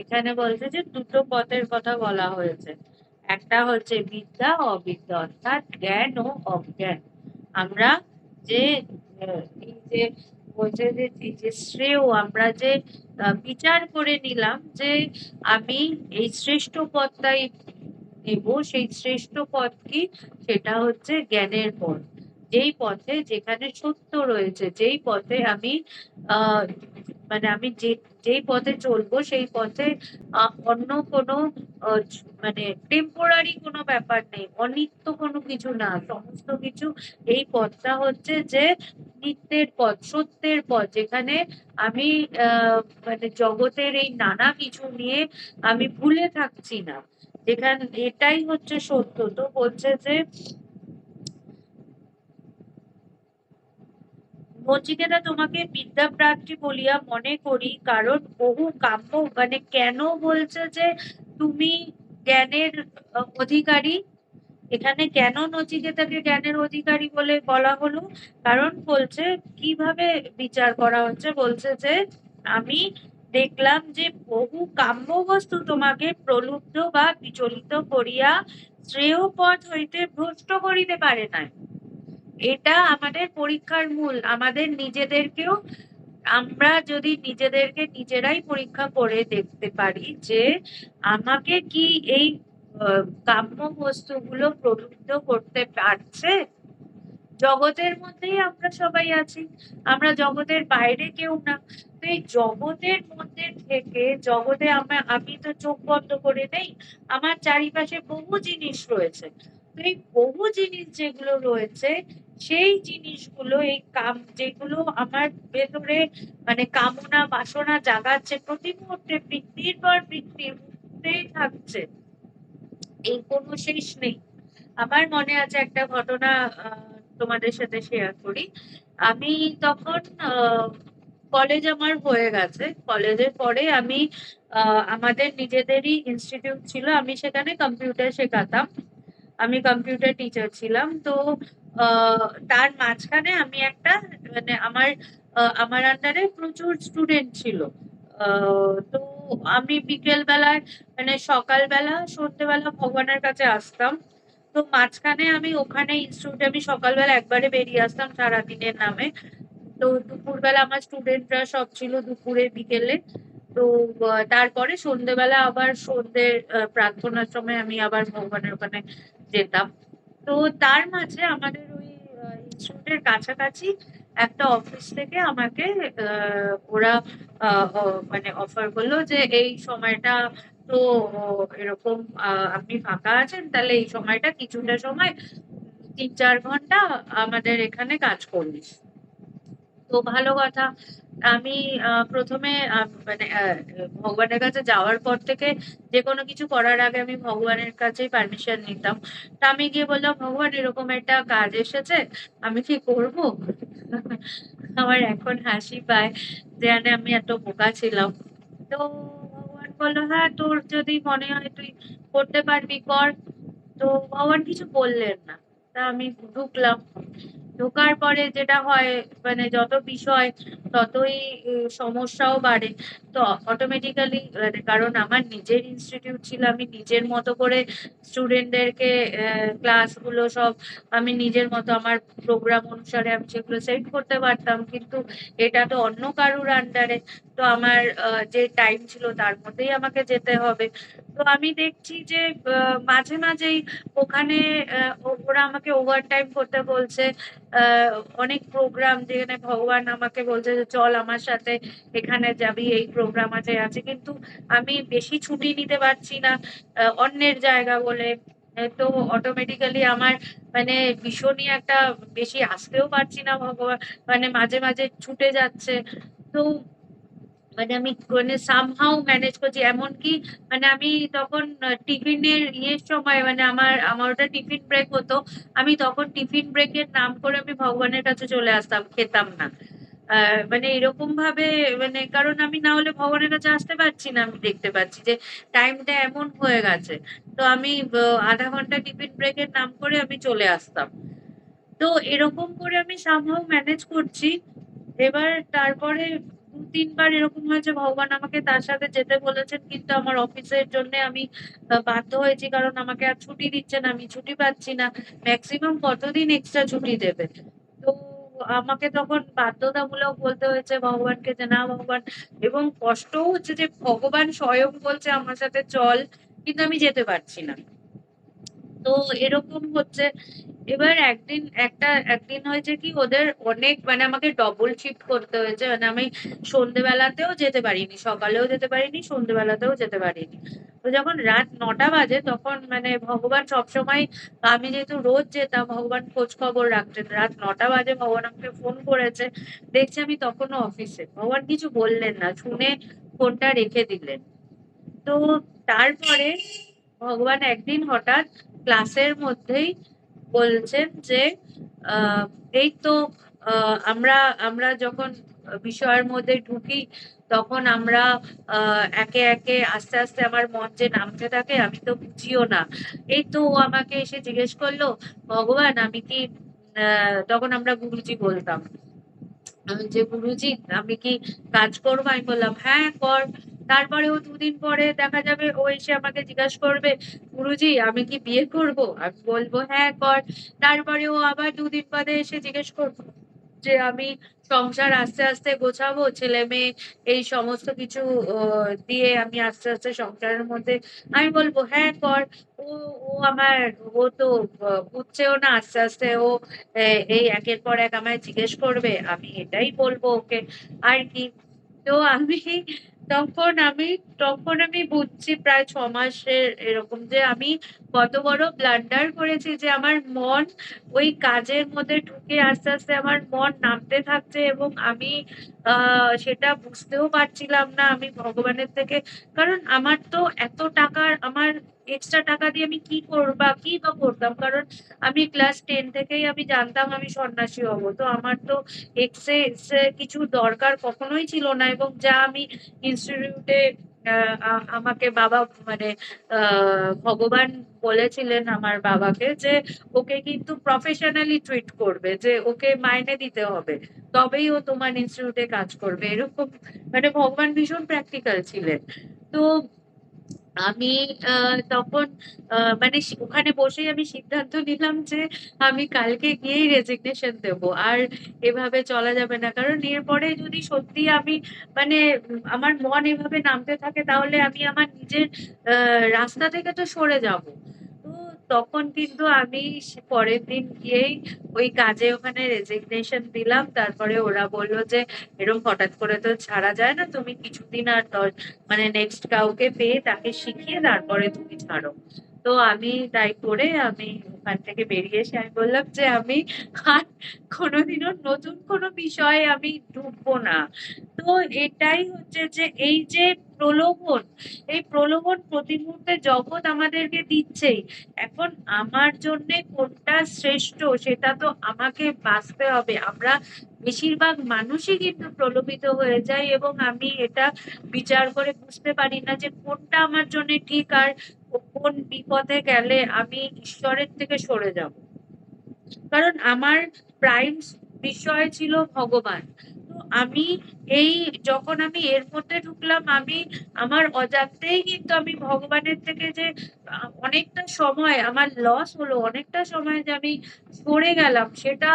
এখানে বলছে যে দুটো পথের কথা বলা হয়েছে। একটা হচ্ছে বিদ্যা অবিদ্যা, অর্থাৎ জ্ঞান ও অজ্ঞান। আমরা যে এই যে বলছে যে এই যে শ্রেয় আমরা যে বিচার করে নিলাম যে আমি এই শ্রেষ্ঠ পথটাই নেব, সেই শ্রেষ্ঠ পথ কি? সেটা হচ্ছে জ্ঞানের পথ। যেই পথে যেখানে সত্য রয়েছে, যেই পথে আমি আহ মানে আমি যেই পথে চলবো সেই পথে অন্য কোনো মানে টেম্পোরারি কোনো ব্যাপার নেই, অনিত্য কোনো কিছু না, সমস্ত কিছু। এই পথটা হচ্ছে যে নিত্যের পথ, সত্যের পথ, যেখানে আমি মানে জগতের এই নানা কিছু নিয়ে আমি ভুলে থাকছি না, যেখানে এটাই হচ্ছে সত্য। তো বলছে যে নচিকেতা, তোমাকে বিদ্যা প্রার্থী বলিয়া মনে করি, কারণ বহু কাম্য, মানে কেন বলছে যে তুমি জ্ঞানের অধিকারী? এখানে কেন নচিকেতাকে জ্ঞানের অধিকারী বলে বলা হলো? কারণ বলছে কিভাবে বিচার করা হচ্ছে, বলছে যে আমি দেখলাম যে বহু কাম্য বস্তু তোমাকে প্রলুব্ধ বা বিচলিত করিয়া শ্রেয় পথ হইতে ভ্রষ্ট করিতে পারে না। এটা আমাদের পরীক্ষার মূল। আমাদের নিজেদেরকেও, আমরা যদি নিজেদেরকে নিজেরাই পরীক্ষা করে দেখতে পারি যে আমাকে কি এই কাম্য বস্তুগুলো প্রলুব্ধ করতে পারছে। জগতের মধ্যেই আমরা সবাই আছি, আমরা জগতের বাইরে কেউ না। তো এই জগতের মধ্যে থেকে, জগতে আমি তো চোখ বন্ধ করে নেই, আমার চারিপাশে বহু জিনিস রয়েছে। তো এই বহু জিনিস যেগুলো রয়েছে, সেই জিনিসগুলো, এই যেগুলো আমার ভেতরে মানে কামনা বাসনা জাগাচ্ছে, প্রতি মুহূর্তে বৃত্তির পর বৃত্তি উঠতেই থাকছে, এই কোনো শেষ নেই। আমার মনে আছে একটা ঘটনা, তোমাদের সাথে শেয়ার করি। আমি তখন কলেজ আমার হয়ে গেছে, কলেজের পরে আমি আমাদের নিজেদেরই ইনস্টিটিউট ছিল, আমি সেখানে কম্পিউটার শেখাতাম, আমি কম্পিউটার টিচার ছিলাম। তো তার মাঝখানে আমি একটা মানে আমার আন্ডারে প্রচুর স্টুডেন্ট ছিল। তো আমি বিকেল বেলায়, মানে সকালবেলা সন্ধ্যেবেলা ভগবানের কাছে আসতাম। তো মাঝখানে আমি ওখানে ইনস্টিটিউটে আমি সকালবেলা একবারে বেরিয়ে আসতাম সারাদিনের নামে। তো দুপুরবেলা আমার স্টুডেন্টরা সব ছিল দুপুরে বিকেলে। তো তারপরে সন্ধ্যেবেলা আবার সন্ধ্যের প্রার্থনার সময় আমি আবার ভগবানের ওখানে যেতাম। তো তার মাঝে আমাদের ওই ইনস্টিটিউটের কাছাকাছি একটা অফিস থেকে আমাকে ওরা মানে অফার করলো যে এই সময়টা তো এরকম আপনি ফাঁকা আছেন, তাহলে এই সময়টা কিছুটা সময় 3-4 ঘন্টা আমাদের এখানে কাজ করবি। তো ভালো কথা। আমি প্রথমে মানে ভগবানের কাছে যাওয়ার পর থেকে যে কোনো কিছু করার আগে আমি ভগবানের কাছেই পারমিশন নিতাম। তা আমি গিয়ে বললাম, ভগবান এরকম একটা কাজ এসেছে, আমি কি করব? আমার এখন হাসি পায় যে আমি এত বোকা ছিলাম। তো ভগবান বললো, হ্যাঁ তোর যদি মনে হয় তুই করতে পারবি কর। তো ভগবান কিছু বললেন না। তা আমি ঢুকলাম। ঢোকার পরে যেটা হয়, মানে যত বিষয় ততই সমস্যাও বাড়ে। তো অটোমেটিক্যালি, কারণ আমার নিজের ইনস্টিটিউট ছিল, আমি নিজের মতো করে স্টুডেন্টদেরকে ক্লাসগুলো সব আমি নিজের মতো আমার প্রোগ্রাম অনুসারে আমি সেগুলো সেট করতে পারতাম, কিন্তু এটা তো অন্য কারুর আন্ডারে। তো আমার যে টাইম ছিল তার মধ্যেই আমাকে যেতে হবে। তো আমি দেখছি যে মাঝে মাঝেই ওখানে ওরা আমাকে ওভার টাইম করতে বলছে। আহ অনেক প্রোগ্রাম, যেখানে ভগবান আমাকে বলছে যে চল আমার সাথে, এখানে যাবি, এই প্রোগ্রাম আছে আছে, কিন্তু আমি বেশি ছুটি নিতে পারছি না অন্যের জায়গা বলে। তো অটোমেটিক্যালি আমার মানে ভীষণই একটা, বেশি আসতেও পারছি না ভগবান, মানে মাঝে মাঝে ছুটে যাচ্ছে। তো মানে আমি মানে সামহাউ ম্যানেজ করছি, এমনকি মানে আমি তখন টিফিনের ইয়ের সময়, মানে আমার আমার ওটা টিফিন ব্রেক হতো, আমি তখন টিফিন ব্রেকের নাম করে আমি ভগবানের কাছে চলে আসতাম, খেতাম না। মানে এরকম ভাবে, মানে কারণ আমি না হলে ভগবানের কাছে আসতে পারছি না, আমি দেখতে পাচ্ছি যে টাইমটা এমন হয়ে গেছে। তো আমি আধা ঘন্টা টিফিন ব্রেকের নাম করে আমি চলে আসতাম। তো এরকম করে আমি সামহাউ ম্যানেজ করছি। এবার তারপরে তিনবার এরকম হয়েছে ভগবান আমাকে তার সাথে যেতে বলেছেন, কিন্তু আমার অফিসের জন্য আমি বাধ্য হয়েছি, কারণ আমাকে আর ছুটি দিচ্ছে না, আমি ছুটি পাচ্ছি না। ম্যাক্সিমাম কতদিন এক্সট্রা ছুটি দেবে? তো আমাকে তখন বাধ্যতামূলক বলতে হয়েছে ভগবানকে যে না ভগবান, এবং কষ্টও হচ্ছে যে ভগবান স্বয়ং বলছে আমার সাথে চল, কিন্তু আমি যেতে পারছি না। তো এরকম হচ্ছে। এবার একদিন হয়েছে কি, ওদের অনেক মানে আমাকে ডবল শিফট করতে হয়েছে, মানে আমি সন্ধেবেলাতেও যেতে পারিনি, সকালেও যেতে পারিনি, সন্ধেবেলাতেও যেতে পারিনি। তো যখন রাত 9টা বাজে তখন মানে ভগবান সবসময়, আমি যেহেতু রোজ যেতাম, ভগবান খোঁজ খবর রাখতেন। রাত 9টা বাজে ভগবান আমাকে ফোন করেছে, দেখছি আমি তখনও অফিসে। ভগবান কিছু বললেন না, শুনে ফোনটা রেখে দিলেন। তো তারপরে ভগবান একদিন হঠাৎ ক্লাসের মধ্যেই বলছেন যে আহ, এই তো আমরা আমরা যখন বিষয়ের মধ্যে ঢুকি, তখন আমরা একে একে আস্তে আস্তে আমার মন যে নামতে থাকে, আমি তো বুঝিও না। এই তো ও আমাকে এসে জিজ্ঞেস করলো, ভগবান আমি কি তখন আমরা গুরুজি বলতাম, যে গুরুজি আমি কি কাজ করবো? আমি বললাম হ্যাঁ কর। তারপরে ও 2 দিন পরে দেখা যাবে ও এসে আমাকে জিজ্ঞাসা করবে, গুরুজি আমি কি বিয়ে করব? আমি বলবো হ্যাঁ কর। তারপরে ও আবার 2 দিন বাদে এসে জিজ্ঞেস করবে যে আমি সংসার আস্তে আস্তে গোছাবো, ছেলে মেয়ে এই সমস্ত কিছু দিয়ে আমি আস্তে আস্তে সংসারের মধ্যে, আমি বলবো হ্যাঁ কর। ও ও আমার, ও তো বুঝছেও না, আস্তে আস্তে ও এই একের পর এক আমায় জিজ্ঞেস করবে, আমি এটাই বলবো ওকে, আর কি। তো তখন আমি বুঝছি প্রায় 6 মাসের এরকম, যে আমি কত বড় ব্লান্ডার করেছি, যে আমার মন ওই কাজের মধ্যে ঢুকে আস্তে আস্তে আমার মন নামতে থাকছে, এবং আমি সেটা বুঝতেও পারছিলাম না আমি ভগবানের থেকে। কারণ আমার তো এত টাকার, আমার এক্সট্রা টাকা দিয়ে আমি কি বা করতাম, কারণ আমি ক্লাস 10 থেকেই আমি জানতাম আমি সন্ন্যাসী হব। তো আমার তো এক্সেস কিছু দরকার কখনোই ছিল না, এবং যা আমি ইনস্টিটিউটে আমাকে বাবা মানে ভগবান বলেছিলেন আমার বাবাকে যে ওকে কিন্তু প্রফেশনালি ট্রিট করবে, যে ওকে মাইনে দিতে হবে, তবেই ও তোমার ইনস্টিটিউটে কাজ করবে, এরকম। মানে ভগবান ভীষণ প্র্যাকটিক্যাল ছিলেন। তো আমি তখন মানে ওখানে বসেই আমি সিদ্ধান্ত নিলাম যে আমি কালকে গিয়েই রেজিগনেশন দেব, আর এভাবে চলা যাবে না। কারণ এরপরে যদি সত্যি আমি মানে আমার মন এভাবে নামতে থাকে, তাহলে আমি আমার নিজের রাস্তা থেকে তো সরে যাব। তো তখন কিন্তু আমি পরের দিন গিয়েই ওই কাজে ওখানে রেজিগনেশন দিলাম। তারপরে ওরা বললো যে এরকম হঠাৎ করে তো ছাড়া যায় না, তুমি কিছুদিন আর মানে নেক্সট কাউকে পেয়ে তাকে শিখিয়ে তারপরে তুমি ছাড়ো। তো আমি তাই করে আমি ওখান থেকে বেরিয়ে এসে আমি বললাম যে আমি আর কোনোদিনও নতুন কোনো বিষয়ে আমি ঢুকবো না। তো এটাই হচ্ছে যে এই যে প্রলোভন, এই প্রলোভন প্রতি মুহূর্তে জগৎ আমাদেরকে দিচ্ছেই। এখন আমার জন্য কোনটা শ্রেষ্ঠ সেটা তো আমাকে বাঁচতে হবে। আমরা বেশিরভাগ মানুষই কিন্তু প্রলোভিত হয়ে যায়, এবং আমি এটা বিচার করে বুঝতে পারি না যে কোনটা আমার জন্য ঠিক, আর কোন বিপথে গেলে আমি ঈশ্বরের থেকে সরে যাব। কারণ আমার প্রাইম বিষয় ছিল ভগবান। তো আমি এই যখন আমি এর মধ্যে ঢুকলাম, আমি আমার অজান্তেই কিন্তু আমি ভগবানের থেকে যে অনেকটা সময় আমার লস হলো, অনেকটা সময় যে আমি সরে গেলাম, সেটা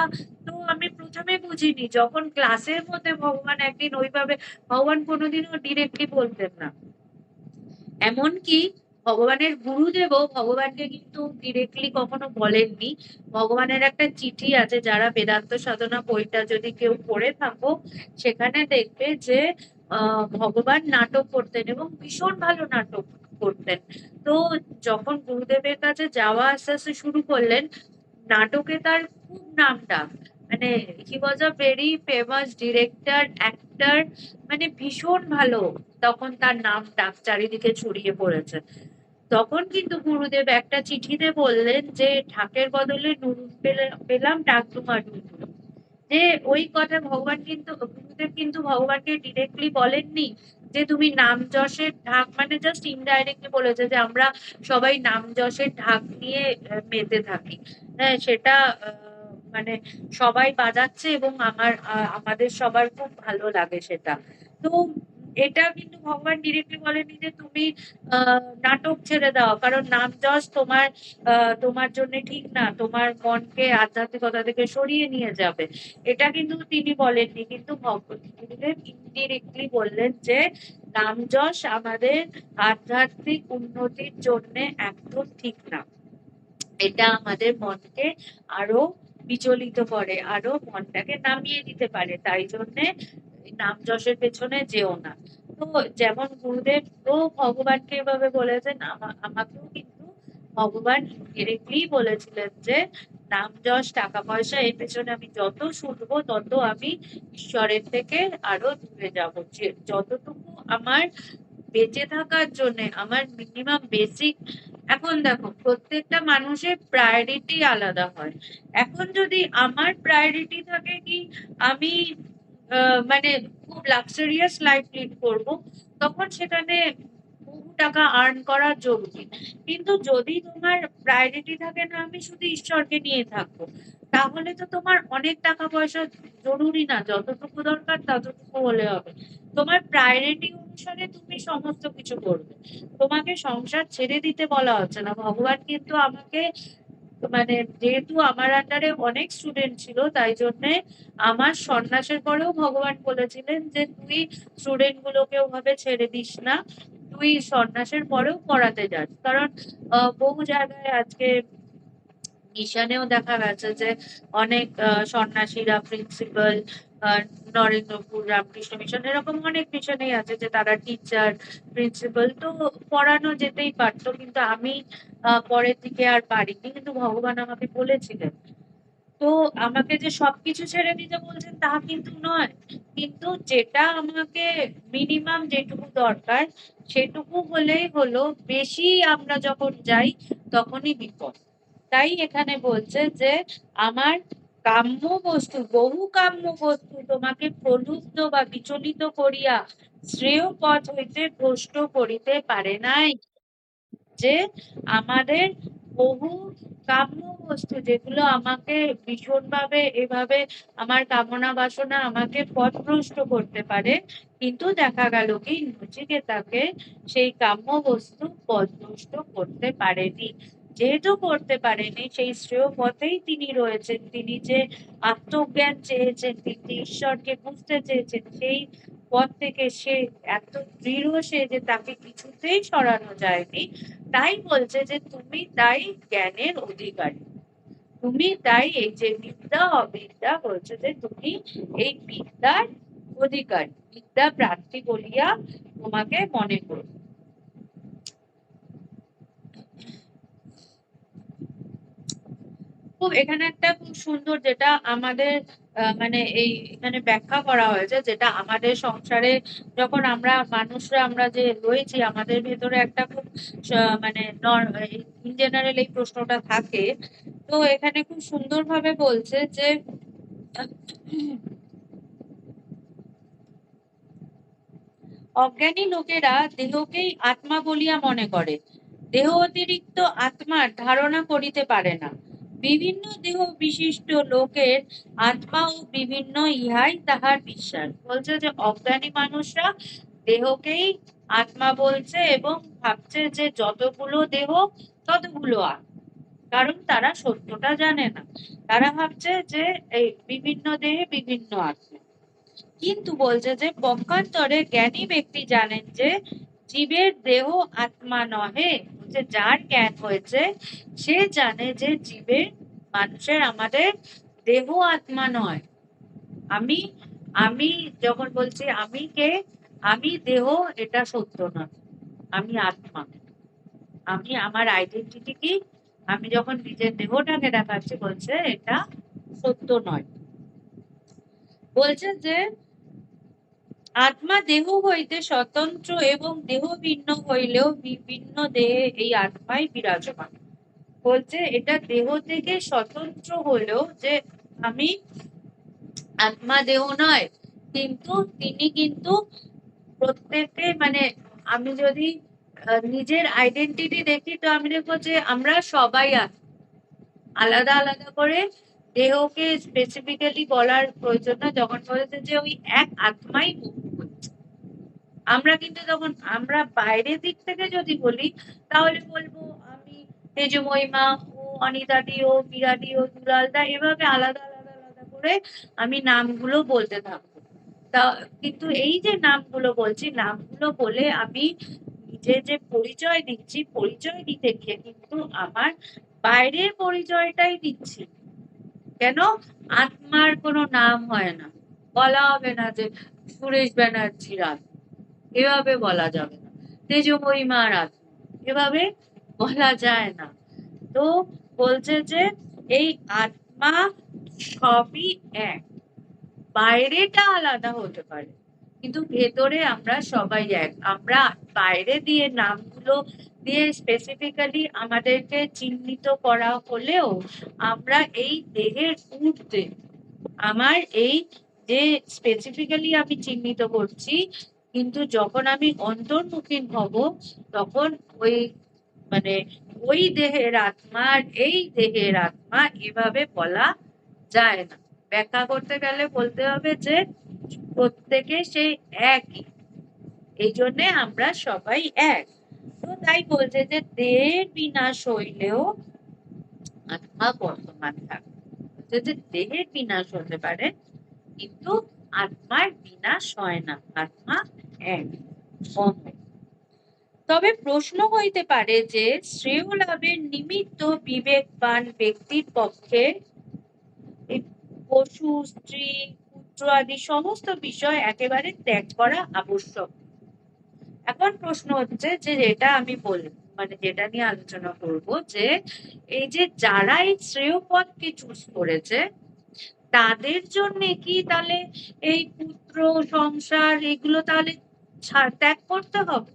তো আমি প্রথমে বুঝিনি। যখন ক্লাসের মধ্যে ভগবান একদিন ওইভাবে, ভগবান কোনোদিনও ডিরেক্টলি বলতেন না। এমনকি ভগবানের গুরুদেবও ভগবানকে কিন্তু ডিরেক্টলি কখনো বলেননি। ভগবানের একটা চিঠি আছে, যারা বেদান্ত সাধনা বইটা যদি কেউ পড়ে থাকো, সেখানে দেখবে যে ভগবান নাটক করতেন, এবং ভীষণ ভালো নাটক করতেন। তো যখন গুরুদেবের কাছে যাওয়া আস্তে আস্তে শুরু করলেন, নাটকে তার খুব নাম ডাক। মানে he was a very famous director, actor, মানে ভীষণ ভালো। তখন তার নাম ডাক চারিদিকে ছড়িয়ে পড়েছে। তখন কিন্তু গুরুদেব একটা চিঠিতে বললেন যে ঢাকের বদলে নুন পেলাম, ডাক তোমার নুন। যে ওই কথা ভগবান কিন্তু, গুরুদেব কিন্তু ভগবানকে ডিরেক্টলি বলেননি যে তুমি নাম যশের ঢাক, মানে জাস্ট ইনডাইরেক্টলি বলেছে যে আমরা সবাই নাম যশের ঢাক নিয়ে মেতে থাকি। হ্যাঁ সেটা মানে সবাই বাজাচ্ছে, এবং আমাদের সবার খুব ভালো লাগে সেটা। তো এটা কিন্তু ভগবান ডিরেক্টলি বলেনি যে তুমি নাটক ছেড়ে দাও, কারণ নাম যশ তোমার জন্য ঠিক না, তোমার মনকে আধ্যাত্মিকতা থেকে সরিয়ে নিয়ে যাবে, এটা কিন্তু তিনি বলেননি। কিন্তু গুরুদেব ইনডিরেক্টলি বললেন যে নাম যশ আমাদের আধ্যাত্মিক উন্নতির জন্য একদম ঠিক না, এটা আমাদের মনকে আরো বিচলিত করে, আরো মনটাকে নামিয়ে দিতে পারে, তাই জন্যে নাম যশের পেছনে যেও না। তো যেমন গুরুদেব তো ভগবানকে এভাবে বলেছেন, আমাকেও কিন্তু ভগবান ডিরেক্টলি বলেছিলেন যে নাম যশ টাকা পয়সা এর পেছনে আমি যত ছুটবো তত আমি ঈশ্বরের থেকে আরো দূরে যাবো। যতটুকু আমার বেঁচে থাকার জন্য আমার মিনিমাম বেসিক, এখন দেখো প্রত্যেকটা মানুষের প্রায়োরিটি আলাদা হয়। এখন যদি আমার প্রায়োরিটি থাকে কি আমি মানে খুব লাক্সারিয়াস লাইফ লিড করব, তখন সেখানে বহু টাকা আর্ন করা জরুরি। কিন্তু যদি তোমার প্রায়োরিটি থাকে না আমি শুধু ঈশ্বরকে নিয়ে থাকবো, তাহলে তো তোমার অনেক টাকা পয়সা জরুরি না, যতটুকু দরকার ততটুকু হলে হবে। তোমার প্রায়োরিটি অনুসারে তুমি সমস্ত কিছু করবে। তোমাকে সংসার ছেড়ে দিতে বলা হচ্ছে না। ভগবান কিন্তু আমাকে মানে যেহেতু আমার আন্ডারে অনেক স্টুডেন্ট ছিল তাই জন্য আমার সন্ন্যাসের পরেও ভগবান বলেছিলেন যে তুই স্টুডেন্ট গুলোকে ওভাবে ছেড়ে দিস না, তুই সন্ন্যাসের পরেও পড়াতে যাস। কারণ বহু জায়গায় আজকে মিশনেও দেখা গেছে যে অনেক সন্ন্যাসীরা প্রিন্সিপাল, নরেন্দ্রপুর রামকৃষ্ণ মিশন এরকম অনেক মিশনেই আছে যে তারা টিচার প্রিন্সিপাল, তো পড়ানো যেতেই পারতো, কিন্তু আমি পরের দিকে আর পারিনি। কিন্তু ভগবান আমাকে বলেছিলেন, তো আমাকে যে সবকিছু ছেড়ে দিতে বলছেন তা কিন্তু নয়, কিন্তু যেটা আমাকে মিনিমাম যেটুকু দরকার সেটুকু হলেই হলো। বেশি আমরা যখন যাই তখনই বিপদ। তাই এখানে বলছে যে আমার কাম্য বস্তু, বহু কাম্য বস্তু তোমাকে প্রলুব্ধ বা বিচলিত করিয়া শ্রেয় পথ হইতে ভ্রষ্ট করিতে পারে নাই। যে আমাদের বহু কাম্য বস্তু যেগুলো আমাকে ভীষণভাবে এভাবে আমার কামনা বাসনা আমাকে পথভ্রষ্ট করতে পারে, কিন্তু দেখা গেল কি নচিকেতাকে সেই কাম্য বস্তু পথভ্রষ্ট করতে পারেনি। যেহেতু করতে পারেনি সেই শ্রেয় পথেই তিনি রয়েছেন। তিনি যে আত্মজ্ঞান চেয়েছেন, তিনি ঈশ্বরকে বুঝতে চেয়েছেন, সেই পথ থেকে সে এত দৃঢ় সে যে তাকে কিছুতেই সরানো যায়নি। তাই বলছে যে তুমি তাই জ্ঞানের অধিকারী, তুমি তাই এই যে বিদ্যা অবিদ্যা বলছে যে তুমি এই বিদ্যার অধিকারী, বিদ্যা প্রাপ্তি বলিয়া তোমাকে মনে করো। খুব এখানে একটা খুব সুন্দর যেটা আমাদের মানে এই এখানে ব্যাখ্যা করা হয়েছে, যেটা আমাদের সংসারে যখন আমরা মানুষরা আমরা যে রয়েছি আমাদের ভেতরে একটা খুব মানে ইন জেনারেল এই প্রশ্নটা থাকে। তো এখানে খুব সুন্দরভাবে বলছে যে অজ্ঞানী লোকেরা দেহকেই আত্মা বলিয়া মনে করে, দেহ অতিরিক্ত আত্মার ধারণা করিতে পারে না। বিভিন্ন দেহ বিশিষ্ট লোকের আত্মাও বিভিন্ন, ইহাই তাহার বিশ্বাস। বলছে যে অজ্ঞানী মানুষরা দেহকেই আত্মা বলছে এবং ভাবছে যে যতগুলো দেহ ততগুলো আত্মা, কারণ তারা সত্যটা জানে না। তারা ভাবছে যে এই বিভিন্ন দেহে বিভিন্ন আত্মা। কিন্তু বলছে যে পক্ষান্তরে জ্ঞানী ব্যক্তি জানেন যে জীবের দেহ আত্মা নহে। যে যার জ্ঞান হয়েছে সে জানে যে জীবের, মানুষের, আমাদের দেহ আত্মা নয়। আমি আমি যখন বলছি আমি কে, আমি দেহ, এটা সত্য নয়, আমি আত্মা। আমি আমার আইডেন্টিটি কি, আমি যখন নিজের দেহটাকে দেখাচ্ছি বলছে এটা সত্য নয়। বলছে যে আত্মা দেহ হইতে স্বতন্ত্র এবং দেহ ভিন্ন হইলেও বিভিন্ন দেহে এই আত্মাই বিরাজমান। বলছে এটা দেহ থেকে স্বতন্ত্র হলেও যে আমি আত্মা দেহ নয়, কিন্তু তিনি কিন্তু প্রত্যেকে মানে আমি যদি নিজের আইডেন্টিটি দেখি তো আমি দেখবো যে আমরা সবাই আলাদা আলাদা করে দেহকে স্পেসিফিক্যালি বলার প্রয়োজন না, যখন বলেছে যে ওই এক আত্মাই মুক্ত হচ্ছে। আমরা কিন্তু তখন আমরা বাইরের দিক থেকে যদি বলি তাহলে বলবো আমি তেজময়ীমা, ও অনিতাদি, ও বিরাদি, ও দুলালদা, এভাবে আলাদা আলাদা আলাদা করে আমি নামগুলো বলতে থাকবো। তা কিন্তু এই যে নামগুলো বলছি, নামগুলো বলে আমি নিজে যে পরিচয় দিচ্ছি, পরিচয় দিতে গিয়ে কিন্তু আমার বাইরের পরিচয়টাই দিচ্ছি। কেন? আত্মার কোনো নাম হয় না, বলা হবে না যে সুরেশ ব্যানার্জির আত্মা, এভাবে বলা যাবে না। তেজময়ী মার আত্মা, এভাবে বলা যায় না। তো বলছে যে এই আত্মা সবই এক, বাইরেটা আলাদা হতে পারে কিন্তু ভেতরে আমরা সবাই এক। আমরা বাইরে দিয়ে নামগুলো দিয়ে স্পেসিফিক্যালি আমাদেরকে চিহ্নিত করা হলেও আমরা এই দেহের ঊর্ধ্বে, আমার এই যে স্পেসিফিক্যালি আমি চিহ্নিত করছি, কিন্তু যখন আমি অন্তর্মুখী হব তখন ওই মানে ওই দেহের আত্মা আর এই দেহের আত্মা এভাবে বলা যায় না। ব্যাখ্যা করতে গেলে বলতে হবে যে প্রত্যেকে সেই একই, এই জন্যে আমরা সবাই এক। তো তাই বলছে যে দেহের বিনাশ হইলেও আত্মা বর্তমান থাকে। যে দেহের বিনাশ হতে পারে কিন্তু আত্মার বিনাশ হয় না, আত্মা এক। তবে প্রশ্ন হইতে পারে যে শ্রেয় লাভের নিমিত্ত বিবেকবান ব্যক্তির পক্ষে এই পশু, স্ত্রী, পুত্র আদি সমস্ত বিষয় একেবারে ত্যাগ করা আবশ্যক। এখন প্রশ্ন হচ্ছে যে যেটা আমি মানে যেটা নিয়ে আলোচনা করব, যে এই যে যারা এই শ্রেয় পথকে চুজ করেছে তাদের জন্য কি তাহলে এই পুত্র, সংসার এগুলো তাহলে ত্যাগ করতে হবে?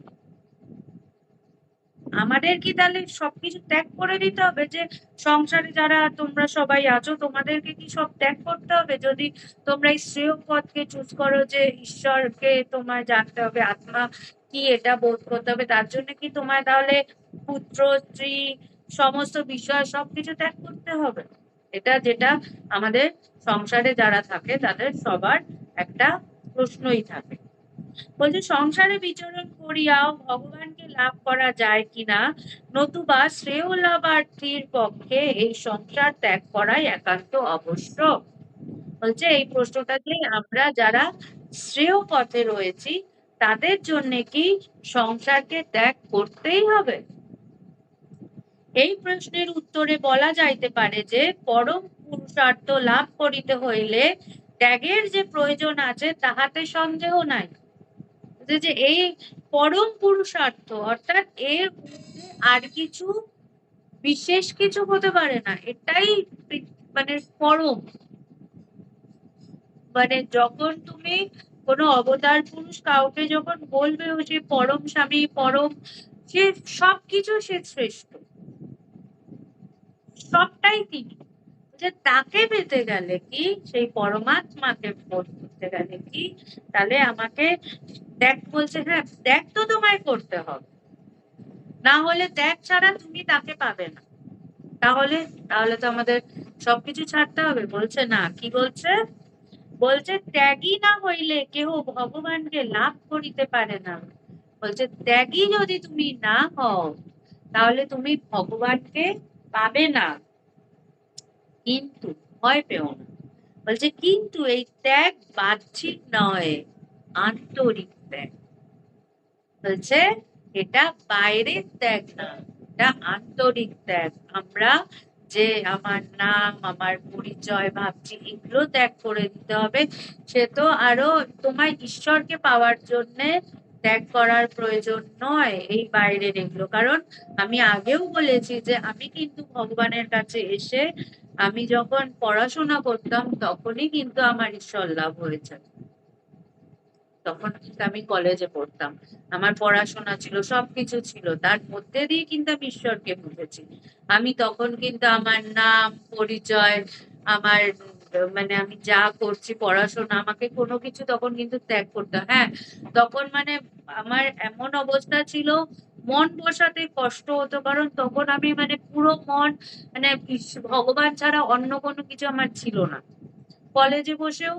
আমাদের কি তাহলে সবকিছু ত্যাগ করে দিতে হবে? যে সংসারে যারা তোমরা সবাই আছো তোমাদেরকে কি সব ত্যাগ করতে হবে যদি তোমরা এই শ্রেয় পথকে চুজ করো, যে ঈশ্বরকে তোমার জানতে হবে, আত্মা কি এটা বোধ করতে হবে, তার জন্য কি তোমায় তাহলে পুত্র, স্ত্রী, সমস্ত বিষয় সবকিছু ত্যাগ করতে হবে? এটা যেটা আমাদের সংসারে যারা থাকে তাদের সবার একটা প্রশ্নই থাকে। বলছে সংসারে বিচরণ করিয়াও ভগবানকে লাভ করা যায় কিনা, নতুবা শ্রেয় লাভার্থীর পক্ষে এই সংসার ত্যাগ করাই একান্ত আবশ্যক। বলছে এই প্রশ্নটাকে আমরা যারা শ্রেয় পথে রয়েছি তাদের জন্য কি সংসারকে ত্যাগ করতেই হবে? এই প্রশ্নের উত্তরে বলা যাইতে পারে যে পরম পুরুষার্থ লাভ করিতে হইলে ত্যাগের যে প্রয়োজন আছে তাহাতে সন্দেহ নাই। যে এই পরম পুরুষার্থ অর্থাৎ এর মধ্যে আর কিছু বিশেষ কিছু হতে পারে না, এটাই মানে পরম। মানে যখন তুমি কোনো অবতার পুরুষ কাউকে যখন বলবে ও যে পরম স্বামী, পরম, সে সবকিছু সে শ্রেষ্ঠ, সবটাই তিনি। যে তাকে পেতে গেলে কি, সেই পরমাত্মাকে বোধ করতে গেলে কি, তাহলে আমাকে ত্যাগ, বলছে হ্যাঁ ত্যাগ তো তোমায় করতে হবে, না হলে ত্যাগ ছাড়া তুমি তাকে পাবে না। তাহলে তাহলে তো আমাদের সবকিছু ছাড়তে হবে। বলছে না, কি বলছে? বলছে ত্যাগী না হইলে কেহ ভগবানকে লাভ করিতে পারে না। বলছে ত্যাগী যদি তুমি না হও তাহলে তুমি ভগবানকে পাবে না। কিন্তু ভয় পেও না, বলছে কিন্তু এই ত্যাগ বাহ্যিক নয়, আন্তরিক ত্যাগ। বলছে এটা বাইরের ত্যাগ না, এটা আন্তরিক ত্যাগ। আমরা যে আমার নাম, আমার পরিচয় ভাবছি এগুলো ত্যাগ করে দিতে হবে, সে তো আরো তোমায় ঈশ্বরকে পাওয়ার জন্য ত্যাগ করার প্রয়োজন নয় এই বাইরের এগুলো। কারণ আমি আগেও বলেছি যে আমি কিন্তু ভগবানের কাছে এসে আমি যখন পড়াশোনা করতাম তখনই কিন্তু আমার ঈশ্বর লাভ হয়েছে। তখন কিন্তু আমি কলেজে পড়তাম, আমার পড়াশোনা ছিল, সবকিছু ছিল, তার মধ্যে দিয়ে কিন্তু আমি ঈশ্বরকে বুঝেছি। আমি তখন কিন্তু আমার নাম, পরিচয়, আমার মানে আমি যা করছি পড়াশোনা, আমাকে কোনো কিছু তখন কিন্তু ত্যাগ করতে, হ্যাঁ তখন মানে আমার এমন অবস্থা ছিল, মন বসাতে কষ্ট হতো, কারণ তখন আমি মানে পুরো মন মানে ভগবান ছাড়া অন্য কোনো কিছু আমার ছিল না। কলেজে বসেও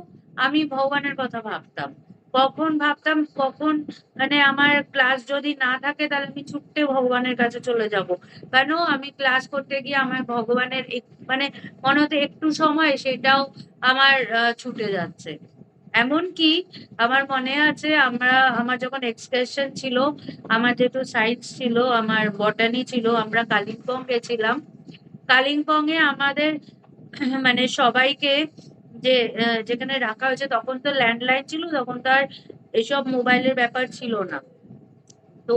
আমি ভগবানের কথা ভাবতাম, কখন ভাবতাম কখন মানে আমার ক্লাস যদি না থাকে তাহলে আমি ছুটতে ভগবানের কাছে চলে যাব। কেন আমি ক্লাস করতে গিয়ে আমার ভগবানের মানে মনে হতো একটু সময় সেটাও আমার ছুটে যাচ্ছে। এমনকি আমার মনে আছে আমার যখন এক্সকারশন ছিল, আমার যেহেতু সায়েন্স ছিল, আমার বটানি ছিল, আমরা কালিম্পং গেছিলাম। কালিম্পং এ আমাদের মানে সবাইকে যে যেখানে রাখা হয়েছে, তখন তো ল্যান্ডলাইন ছিল, তখন তো আর এসব মোবাইলের ব্যাপার ছিল না। তো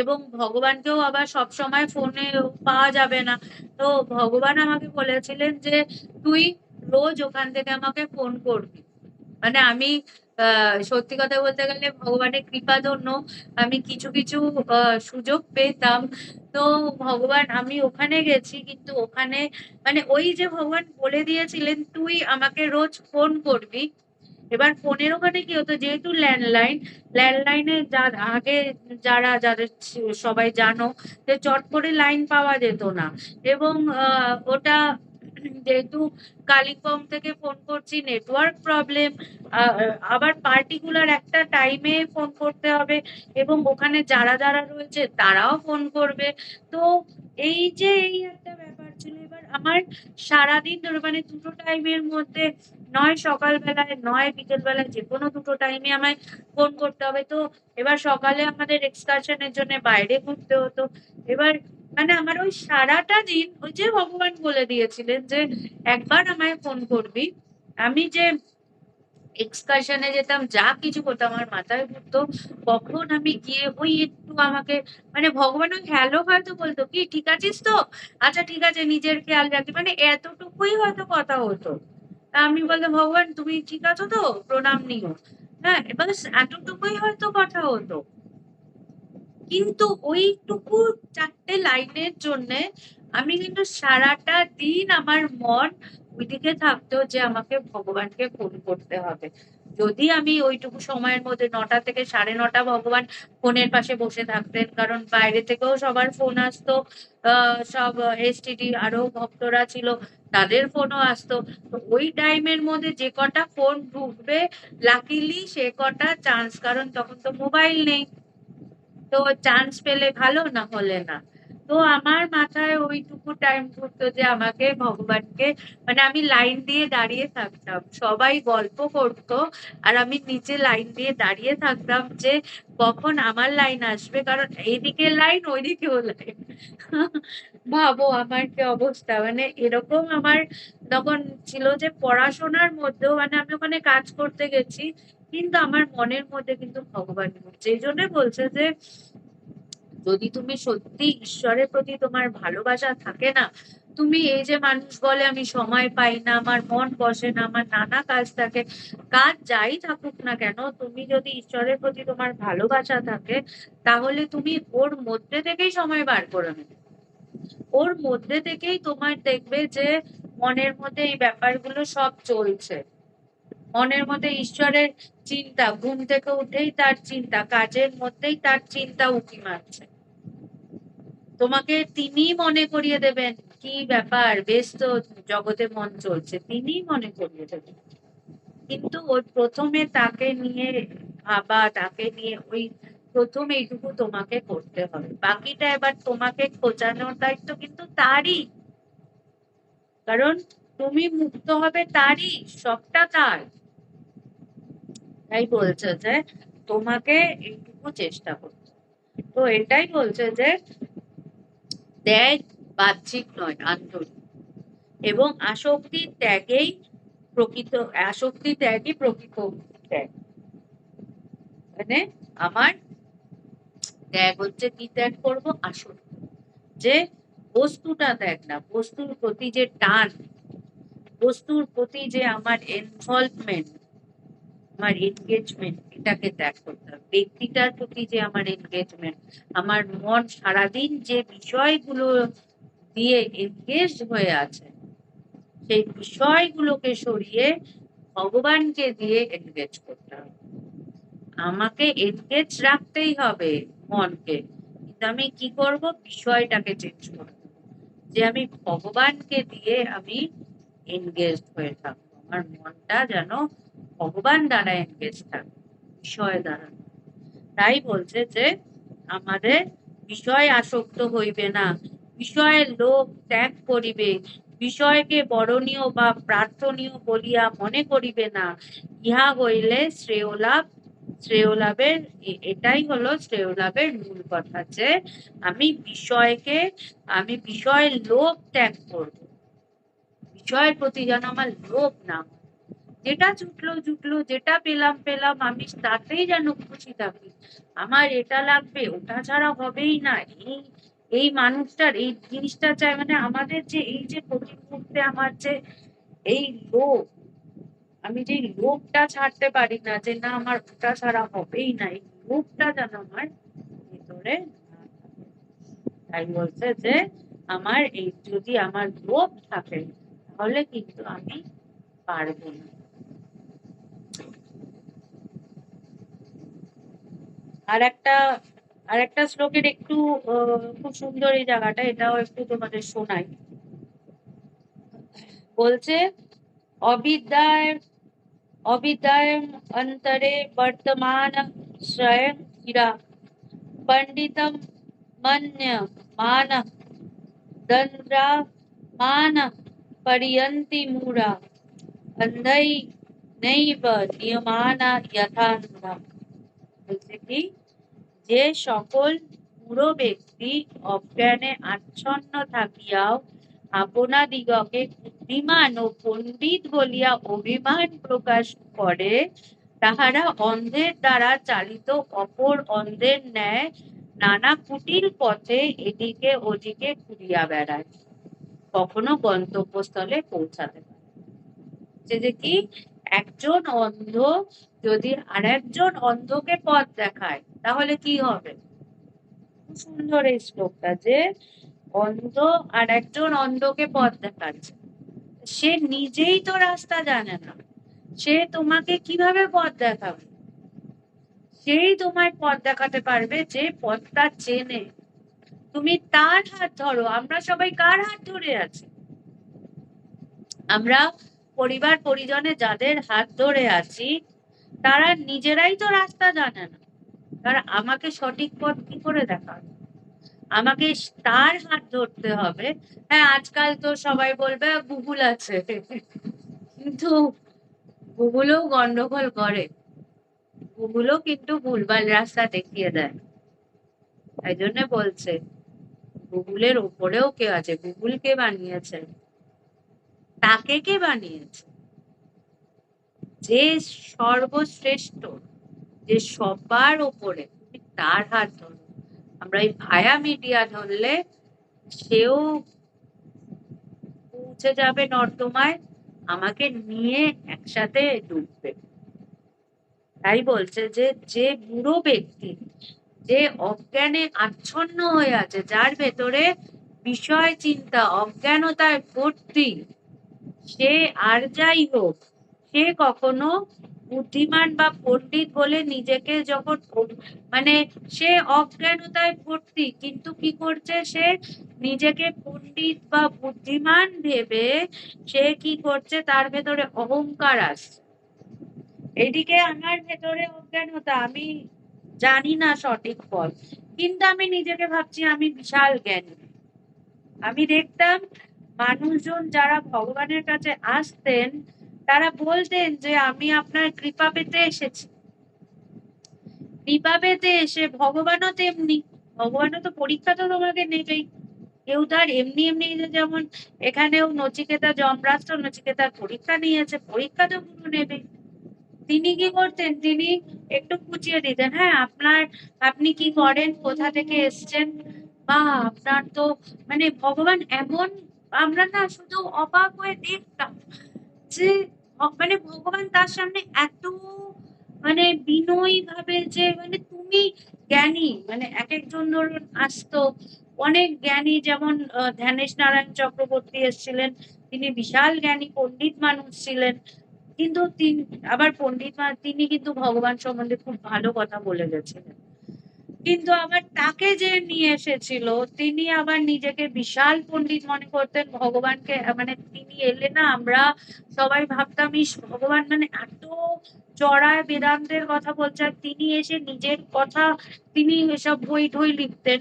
এবং ভগবানকেও আবার সব সময় ফোনে পাওয়া যাবে না। তো ভগবান আমাকে বলেছিলেন যে তুই রোজ ওখান থেকে আমাকে ফোন করবি। মানে আমি সত্যি কথা বলতে গেলে ভগবানের কৃপা জন্য আমি কিছু কিছু সুযোগ পেতাম। তো ভগবান, আমি ওখানে গেছি কিন্তু ওখানে মানে ওই যে ভগবান বলে দিয়েছিলেন তুই আমাকে রোজ ফোন করবি। এবার ফোনের ওখানে কি হতো, যেহেতু ল্যান্ডলাইনে আগে যাদের সবাই জানো যে চট করে লাইন পাওয়া যেত না। এবং ওটা যেহেতু কালিম্পং থেকে ফোন করছি, নেটওয়ার্ক প্রবলেম, আবার পার্টিকুলার একটা টাইমে ফোন করতে হবে এবং ওখানে যারা যারা রয়েছে তারাও ফোন করবে। তো এই একটা ব্যাপার ছিল। এবার আমার সারাদিন ধরে মানে দুটো টাইমের মধ্যে, নয় সকাল বেলায় নয় বিকেল বেলায়, যে কোনো দুটো টাইমে আমায় ফোন করতে হবে। তো এবার সকালে আমাদের এক্সকারশনের জন্য বাইরে ঘুরতে হতো। এবার মানে আমার ওই সারাটা দিন ওই যে ভগবান বলে দিয়েছিলেন যে একবার আমায় ফোন করবি, আমি যে এক্সকারশনে যেতাম যা কিছু করতাম আমার মাথায় ঘুরতো। কখন আমি গিয়ে ওই একটু আমাকে মানে ভগবান ওই হ্যালো হয়তো বলতো, কি ঠিক আছিস তো, আচ্ছা ঠিক আছে নিজের খেয়াল রাখি, মানে এতটুকুই হয়তো কথা হতো। তা আমি বললাম ভগবান তুমি ঠিক আছো তো, প্রণাম নিও। হ্যাঁ, এবার এতটুকুই হয়তো কথা হতো। কিন্তু ওইটুকু চারটে লাইনের জন্যে আমি কিন্তু সারাটা দিন আমার মন ওইদিকে থাকতো যে আমাকে ভগবানকে ফোন করতে হবে। যদি আমি ওইটুকু সময়ের মধ্যে 9টা থেকে 9:30 ভগবান ফোনের পাশে বসে থাকতেন, কারণ বাইরে থেকেও সবার ফোন আসতো। সব এসটিডি আরো ভক্তরা ছিল, তাদের ফোনও আসতো। তো ওই টাইমের মধ্যে যে কটা ফোন ঢুকবে, লাকিলি সে কটা চান্স, কারণ তখন তো মোবাইল নেই। তো চান্স পেলে ভালো, না হলে না। তো আমার মাথায় ওইটুকু টাইম ঘুরতো যে আমাকে ভগবানকে মানে আমি লাইন দিয়ে দাঁড়িয়ে থাকতাম, সবাই গল্প করতো আর আমি নিচে লাইন দিয়ে দাঁড়িয়ে থাকতাম যে কখন আমার লাইন আসবে, কারণ এইদিকে লাইন ওইদিকেও লাইন। ভাবো আমার কি অবস্থা, মানে এরকম আমার তখন ছিল যে পড়াশোনার মধ্যেও মানে আমি ওখানে কাজ করতে গেছি কিন্তু আমার মনের মধ্যে কিন্তু ভগবান নেই। যেই জন্য বলছে যে যদি তুমি সত্যি ঈশ্বরের প্রতি তোমার ভালোবাসা থাকে না, তুমি এই যে মানুষ বলে আমি সময় পাই না, আমার মন বসে না, আমার নানা কাজ থাকে, কাজ যাই থাকুক না কেন, তুমি যদি ঈশ্বরের প্রতি তোমার ভালোবাসা থাকে তাহলে তুমি ওর মধ্যে থেকেই সময় বার করে নেবে। ওর মধ্যে থেকেই তোমার দেখবে যে মনের মধ্যে এই ব্যাপারগুলো সব চলছে। মনের মধ্যে ঈশ্বরের চিন্তা, ঘুম থেকে উঠেই তার চিন্তা, কাজের মধ্যেই তার চিন্তা উঁকি মারছে। তোমাকে তিনি মনে করিয়ে দেবেন কি ব্যাপার, বেশ তো জগতে মন চলছে, তিনিই মনে করিয়ে দেবেন। কিন্তু ওই প্রথমে তাকে নিয়ে ভাবা, তাকে নিয়ে ওই প্রথম এইটুকু তোমাকে করতে হবে, বাকিটা এবার তোমাকে খোঁজানোর দায়িত্ব কিন্তু তারই। কারণ তুমি মুক্ত হবে তারই, সবটা তার। তাই বলছে যে তোমাকে এইটুকু চেষ্টা করতে। তো এটাই বলছে যে ত্যাগ বাহ্যিক নয়, আন্তরিক। এবং আসক্তি ত্যাগই প্রকৃত ত্যাগ। মানে আমার ত্যাগ হচ্ছে কি ত্যাগ করবো, আসক্তি, যে বস্তুটা ত্যাগ না, বস্তুর প্রতি যে টান, বস্তুর প্রতি যে আমার ইনভলভমেন্ট, আমার এনগেজমেন্ট, এটাকে ত্যাগ করতে হবে। ব্যক্তিটার প্রতি যে আমার এনগেজমেন্ট, আমার মন সারাদিন যে বিষয়গুলো দিয়ে এনগেজ হয়ে আছে, সেই বিষয়গুলোকে সরিয়ে ভগবানকে দিয়ে এনগেজ করতে হবে। আমাকে এনগেজ রাখতেই হবে মনকে, কিন্তু আমি কি করব, বিষয়টাকে চেঞ্জ করব, যে আমি ভগবানকে দিয়ে আমি এনগেজ হয়ে থাকবো, আমার মনটা যেন ভগবান দ্বারা এনগেজ থাকে, বিষয় দ্বারা। তাই বলছে যে আমাদের বিষয় আসক্ত হইবে না, বিষয়ের লোভ ত্যাগ করিবে, বিষয়কে বরণীয় বা প্রার্থনীয় বলিয়া মনে করিবে না, ইহা হইলে শ্রেয় লাভ। শ্রেয় লাভের এটাই হলো শ্রেয় লাভের মূল কথা, যে আমি বিষয়ের লোভ ত্যাগ করব, বিষয়ের প্রতি যেন আমার লোভ না, যেটা জুটলো, যেটা পেলাম আমি তাতেই যেন খুশি থাকি। আমার এটা লাগবে, ওটা ছাড়া হবেই না, এই মানুষটার এই জিনিসটা চাই, মানে আমাদের যে এই যে প্রতি মুহূর্তে আমার যে এই লোভ, আমি যে লোভটা ছাড়তে পারি না, যে না আমার ওটা ছাড়া হবেই না, এই লোভটা যেন আমার ভিতরে না থাকে। তাই বলছে যে আমার এই যদি আমার লোভ থাকে তাহলে কিন্তু আমি পারবো না। আর একটা শ্লোকের একটু খুব সুন্দর এই জায়গাটা, এটাও একটু তোমাদের শোনাই। বলছে অবিদ্যায় অবিদ্যায় অন্তরে বর্তমান স্বয়ং হীরা पंडितम मन्य मान दंद्रा मान पर्यन्ति मूढ़ा अंधै नैव नियमाना यथान्धा। বলছে কি, যে সকল মূঢ় ব্যক্তি অজ্ঞানে আচ্ছন্ন থাকিয়াও আপনাদিগকে বুদ্ধিমান ও পণ্ডিত বলিয়া অভিমান প্রকাশ করে, তাহারা অন্ধের দ্বারা চালিত অপর অন্ধের ন্যায় নানা কুটিল পথে এদিকে ওদিকে ঘুরিয়া বেড়ায়, কখনো গন্তব্যস্থলে পৌঁছাতে পারে। যে কি, একজন অন্ধ যদি আরেকজন অন্ধকে পথ দেখায় তাহলে কি হবে? খুব সুন্দর এই শ্লোকটা, যে অন্ধ আর একজন অন্ধকে পথ দেখাচ্ছে, সে নিজেই তো রাস্তা জানে না, সে তোমাকে কিভাবে পথ দেখাবে? সেই তোমায় পথ দেখাতে পারবে যে পথটা চেনে, তুমি তার হাত ধরো। আমরা সবাই কার হাত ধরে আছি? আমরা পরিবার পরিজনে যাদের হাত ধরে আছি তারা নিজেরাই তো রাস্তা জানে না, তারা আমাকে সঠিক পথ কি করে দেখাবে? আমাকে তার হাত ধরতে হবে। হ্যাঁ, আজকাল তো সবাই বলবে গুগল আছে, কিন্তু গুগলও গন্ডগোল করে, গুগলও কিন্তু ভুলভাল রাস্তা দেখিয়ে দেয়। তাই জন্য বলছে গুগলের ওপরেও কে আছে, গুগল কে বানিয়েছে, তাকে কে বানিয়েছে? যে সর্বশ্রেষ্ঠ, যে সবার ওপরে, তুমি তার হাত ধরো। আমরা এই ভায়া মিডিয়া ধরলে সেও পৌঁছে যাবে নর্দমায়, আমাকে নিয়ে একসাথে ডুববে। তাই বলছে যে যে বুড়ো ব্যক্তি, যে অজ্ঞানে আচ্ছন্ন হয়ে আছে, যার ভেতরে বিষয় চিন্তা অজ্ঞানতায় ভর্তি, সে আর যাই হোক, সে কখনো বুদ্ধিমান বা পণ্ডিত বলে নিজেকে যখন মানে সে অজ্ঞানতায় ভর্তি, কিন্তু কি করছে, সে নিজেকে পণ্ডিত বা বুদ্ধিমান ভেবে সে কি করছে, তার ভেতরে অহংকার আসছে। এদিকে আমার ভেতরে অজ্ঞানতা, আমি জানি না সঠিক পথ, কিন্তু আমি নিজেকে ভাবছি আমি বিশাল জ্ঞানী। আমি দেখতাম মানুষজন যারা ভগবানের কাছে আসতেন তারা বলতেন যে আমি আপনার কৃপা পেতে এসেছি। কৃপা পেতে এসে ভগবানও তেমনি, ভগবানও তো পরীক্ষা তো তোমাকে নেবেই। কেউ তার এমনি এমনি, যেমন এখানেও নচিকেতা যমরাজ নচিকেতার পরীক্ষা নিয়েছে, পরীক্ষা তো গুরু নেবে। তিনি কি করতেন, তিনি একটু বুঝিয়ে দিতেন, হ্যাঁ আপনি কি করেন, কোথা থেকে এসছেন, বা আপনার তো মানে ভগবান এমন, আমরা না শুধু অবাক হয়ে দেখতাম যে মানে ভগবান তার সামনে এত মানে বিনয়ী ভাবে, যে মানে তুমি জ্ঞানী, মানে এক একজন ধরুন আসতো অনেক জ্ঞানী, যেমন ধ্যানেশ নারায়ণ চক্রবর্তী এসেছিলেন, তিনি বিশাল জ্ঞানী পণ্ডিত মানুষ ছিলেন, কিন্তু তিনি আবার তিনি কিন্তু ভগবান সম্বন্ধে খুব ভালো কথা বলে গেছিলেন। কিন্তু আবার তাকে যে নিয়ে এসেছিল তিনি আবার নিজেকে বিশাল পণ্ডিত মনে করতেন ভগবানকে, মানে তিনি এলে না আমরা সবাই ভাবতাম ইস ভগবান মানে এত চড়ায় বেদান্তের কথা বলছে, আর তিনি এসে নিজের কথা, তিনি এসব বই টই লিখতেন,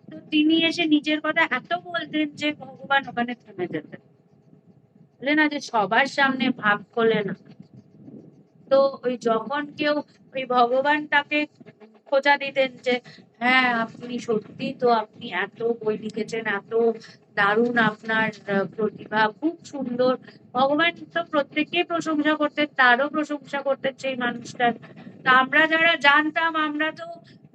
তো তিনি এসে নিজের কথা এত বলতেন যে ভগবান ওখানে থেমে যেতেন, বলে না যে সবার সামনে ভাব খোলে না। তো ওই যখন কেউ ওই ভগবানটাকে খোঁচা দিতেন যে হ্যাঁ আপনি সত্যি তো, আপনি এত বই লিখেছেন, এত দারুণ আপনার প্রতিভা, খুব সুন্দর, ভগবান তো প্রত্যেককে প্রশংসা করতেন, তারও প্রশংসা করতেন সেই মানুষটার। তা আমরা যারা জানতাম আমরা তো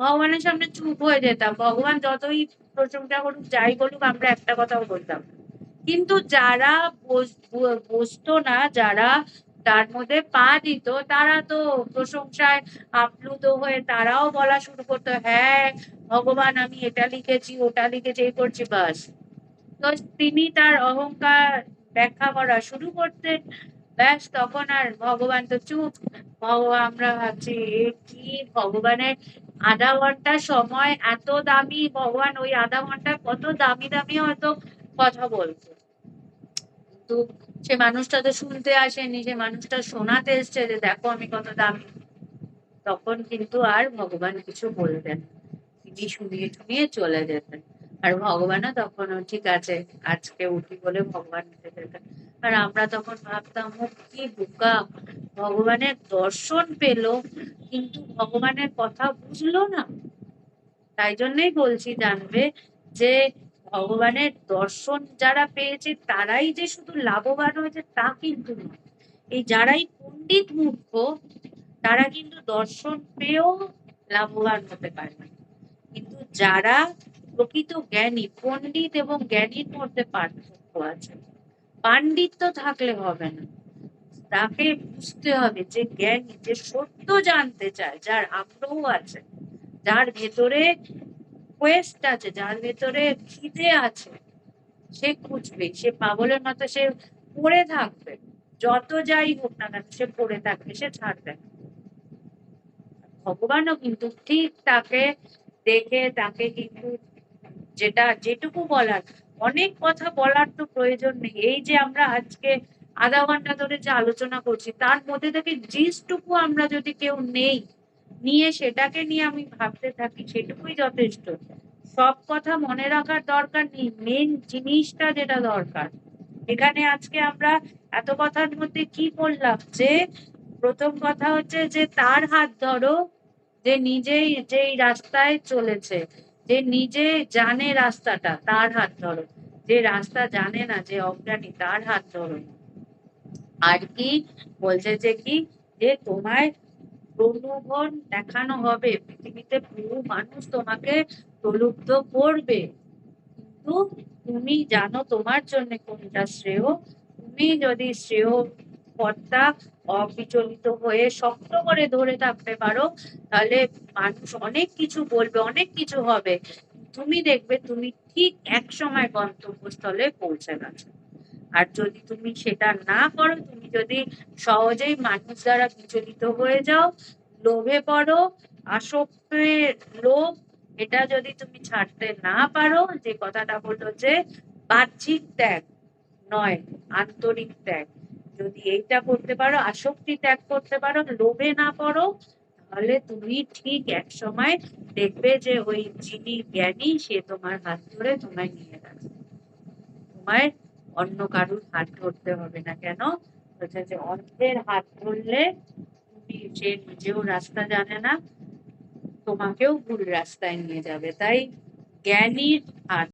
ভগবানের সামনে চুপ হয়ে যেতাম, ভগবান যতই প্রশংসা করুক যাই বলুক আমরা একটা কথাও বলতাম না। কিন্তু যারা বসতো না, যারা তার মধ্যে পা দিত, তারা তো প্রশংসায় আপ্লুত হয়ে তারাও বলা শুরু করতো হ্যাঁ ভগবান আমি এটা লিখেছি ওটা লিখেছি এই করছি বাস। তো তিনি তার অহংকার ব্যাখ্যা করা শুরু করতেন, ব্যাস তখন আর ভগবান তো চুপ। ভগবান আমরা ভাবছি এ কি, ভগবানের আধা ঘন্টা সময় এত দামি, ভগবান ওই আধা ঘন্টায় কত দামি দামি হয়তো কথা বলতো, কিন্তু সে মানুষটা তো শুনতে আসেনি, সে মানুষটা শোনাতে এসছে যে দেখো আমি কত দামি। তখন কিন্তু আর ভগবান কিছু বলতেন, তিনি শুনিয়ে শুনিয়ে চলে যেতেন। আর ভগবানও তখনও ঠিক আছে আজকে উঠি বলে ভগবান উঠে যেতেন। আর আমরা তখন ভাবতাম ও কি বোকা, ভগবানের দর্শন পেলো কিন্তু ভগবানের কথা বুঝলো না। তাই জন্যই বলছি জানবে যে ভগবানের দর্শন যারা পেয়েছে তারাই যে শুধু লাভবান হয়েছে তা কিন্তু নয়। এই যারাই পণ্ডিত মূর্খ তারা কিন্তু দর্শন পেয়েও লাভবান হতে পারে না। কিন্তু যারা প্রকৃত জ্ঞানী, পণ্ডিত এবং জ্ঞানীর মধ্যে পার্থক্য আছে। পাণ্ডিত্য থাকলে হবে না, তাকে বুঝতে হবে যে জ্ঞানী, যে সত্য জানতে চায়, যার আগ্রহ আছে, যার ভেতরে কোয়েস্ট আছে, যার ভেতরে খিদে আছে, সে খুঁজবে, সে পাগলের মতো সে পড়ে থাকবে, যত যাই হোক না কেন সে পড়ে থাকবে, সে ছাড়বে না। ভগবানও কিন্তু ঠিক তাকে দেখে তাকে কিন্তু যেটা যেটুকু বলার, অনেক কথা বলার তো প্রয়োজন নেই, এই যে আমরা আজকে আধা ঘন্টা ধরে যে আলোচনা করছি তার মধ্যে থেকে জিনিসটুকু আমরা যদি কেউ নেই, নিয়ে সেটাকে নিয়ে আমি ভাবতে থাকি সেটুকুই যথেষ্ট। সব কথা মনে রাখার দরকার নেই, মেন জিনিসটা যেটা দরকার। এখানে আজকে আমরা এত কথার মধ্যে কি বললাম যে প্রথম কথা হচ্ছে যে তার হাত ধরো যে নিজেই যেই রাস্তায় চলেছে, যে নিজে জানে রাস্তাটা তার হাত ধরো, যে রাস্তা জানে না যে অজ্ঞানী তার হাত ধরো। আর কি বলছে যে কি, যে তোমায় প্রলোভন দেখানো হবে, পৃথিবীতে বহু মানুষ তোমাকে প্রলুব্ধ করবে, কিন্তু তুমি জানো তোমার জন্য কোনটা শ্রেয়। তুমি যদি শ্রেয় পথটা অবিচলিত হয়ে শক্ত করে ধরে থাকতে পারো, তাহলে মানুষ অনেক কিছু বলবে, অনেক কিছু হবে, তুমি দেখবে তুমি ঠিক এক সময় গন্তব্যস্থলে পৌঁছে গেছো। আর যদি তুমি সেটা না করো, তুমি যদি সহজেই মানুষ দ্বারা বিচলিত হয়ে যাও, লোভে পড়ো, আসক্তের লোভ, এটা যদি তুমি ছাড়তে না পারো, যে কথাটা বললো যে বাহ্যিক ত্যাগ নয় আন্তরিক ত্যাগ, যদি এইটা করতে পারো, আসক্তি ত্যাগ করতে পারো, লোভে না পড়ো, তাহলে তুমি ঠিক এক সময় দেখবে যে ওই যিনি জ্ঞানী সে তোমার হাত ধরে তোমায় নিয়ে গেছে। তোমায় অন্য কারুর হাত ধরতে হবে না। কেন বলছে যে অন্ধের হাত ধরলে তুমি, সে নিজেও রাস্তা জানে না, তোমাকেও ভুল রাস্তায় নিয়ে যাবে। তাই জ্ঞানীর হাত